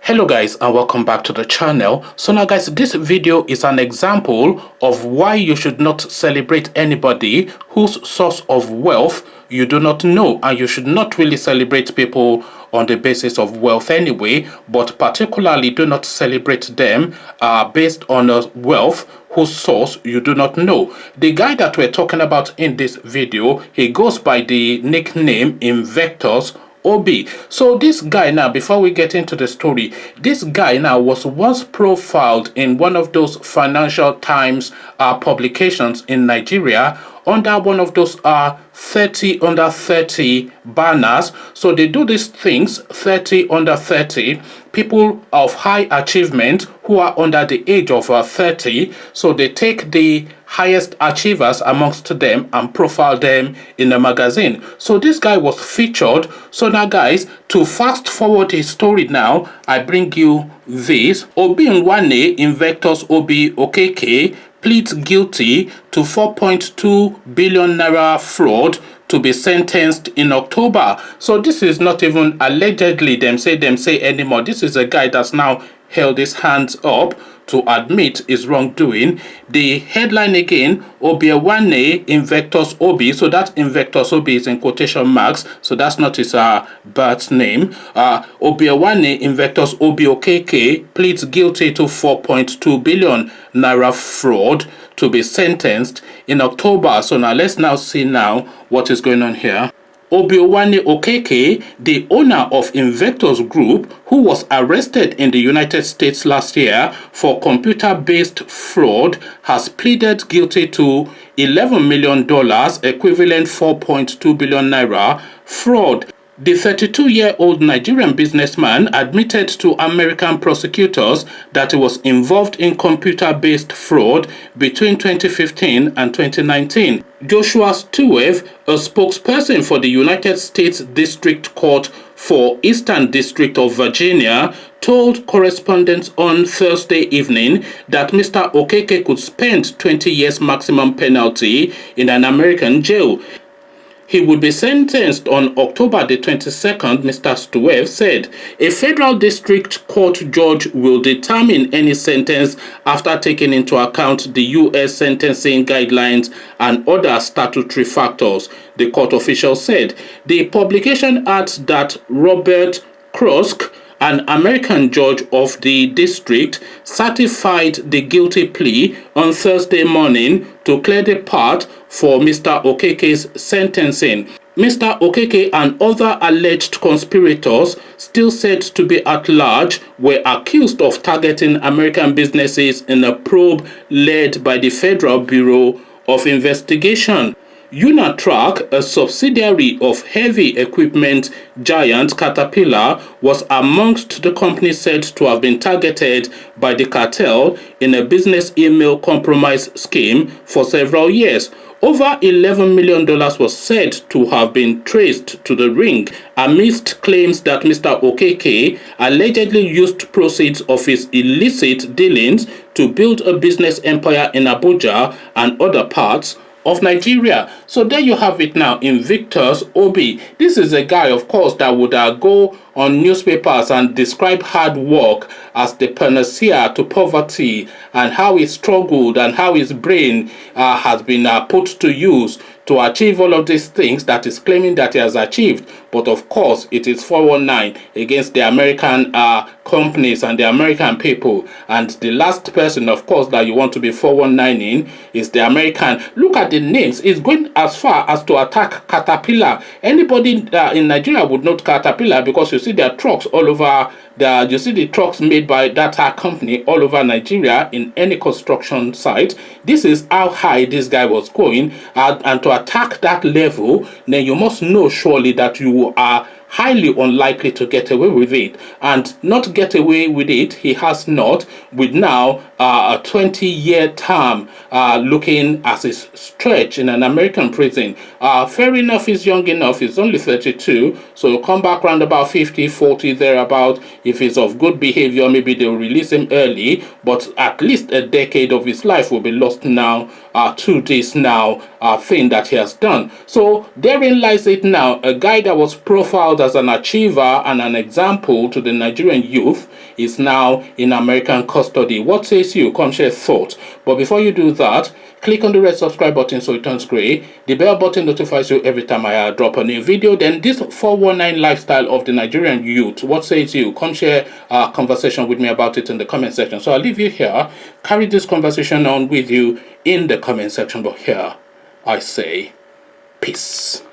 Hello guys, and welcome back to the channel. So now guys, this video is an example of why you should not celebrate anybody whose source of wealth you do not know, and you should not really celebrate people on the basis of wealth anyway, but particularly do not celebrate them based on a wealth whose source you do not know. The guy that we're talking about in this video, he goes by the nickname Invictus Obi. So this guy now, before we get into the story, this guy now was once profiled in one of those Financial Times publications in Nigeria under one of those 30 under 30 banners. So they do these things, 30 under 30, people of high achievement who are under the age of 30. So they take the highest achievers amongst them and profile them in a magazine. So this guy was featured. So now guys, to fast forward his story now, I bring you this. Obi Nwane, Invictus Obi Okeke, pleads guilty to 4.2 billion naira fraud to be sentenced in October. So this is not even allegedly them say anymore. This is a guy that's now held his hands up to admit his wrongdoing. The headline again, Obiawane Invictus Obi. So that Invictus Obi is in quotation marks, so that's not his birth name. Obiawane Invictus Obi Okeke pleads guilty to 4.2 billion naira fraud to be sentenced in October. So now let's now see now what is going on here. Obiawane Okeke, the owner of Invictus Group, who was arrested in the United States last year for computer-based fraud, has pleaded guilty to $11 million, equivalent 4.2 billion naira, fraud. The 32-year-old Nigerian businessman admitted to American prosecutors that he was involved in computer-based fraud between 2015 and 2019. Joshua Stewart, a spokesperson for the United States District Court for Eastern District of Virginia, told correspondents on Thursday evening that Mr. Okeke could spend 20 years maximum penalty in an American jail. He would be sentenced on October the 22nd, Mr. Stewart said. A federal district court judge will determine any sentence after taking into account the U.S. sentencing guidelines and other statutory factors, the court official said. The publication adds that Robert Krusk, an American judge of the district, certified the guilty plea on Thursday morning to clear the path for Mr. Okeke's sentencing. Mr. Okeke and other alleged conspirators, still said to be at large, were accused of targeting American businesses in a probe led by the Federal Bureau of Investigation. Unitrack, a subsidiary of heavy equipment giant Caterpillar, was amongst the companies said to have been targeted by the cartel in a business email compromise scheme for several years. Over $11 million was said to have been traced to the ring amidst claims that Mr. Okeke allegedly used proceeds of his illicit dealings to build a business empire in Abuja and other parts of Nigeria. So there you have it now, Invictus Obi. This is a guy, of course, that would go on newspapers and describe hard work as the panacea to poverty, and how he struggled and how his brain has been put to use to achieve all of these things that is claiming that he has achieved. But of course, it is 419 against the American companies and the American people. And the last person, of course, that you want to be 419 is the American. Look at the names. It's going as far as to attack Caterpillar. Anybody in Nigeria would know Caterpillar because you see their trucks all over. You see the trucks made by that company all over Nigeria in any construction site. This is how high this guy was going, and to attack that level, then you must know surely that you are highly unlikely to get away with it. And not get away with it, he has not, with now a 20-year term looking as his stretch in an American prison. Fair enough, he's young enough, he's only 32, so he'll come back around about 50, 40, thereabout. If he's of good behavior, maybe they'll release him early, but at least a decade of his life will be lost now to this now thing that he has done. So therein lies it now, a guy that was profiled out as an achiever and an example to the Nigerian youth, is now in American custody. What says you? Come share thoughts. But before you do that, click on the red subscribe button so it turns gray. The bell button notifies you every time I drop a new video. Then this 419 lifestyle of the Nigerian youth, what says you? Come share a conversation with me about it in the comment section. So I'll leave you here. Carry this conversation on with you in the comment section. But here I say peace.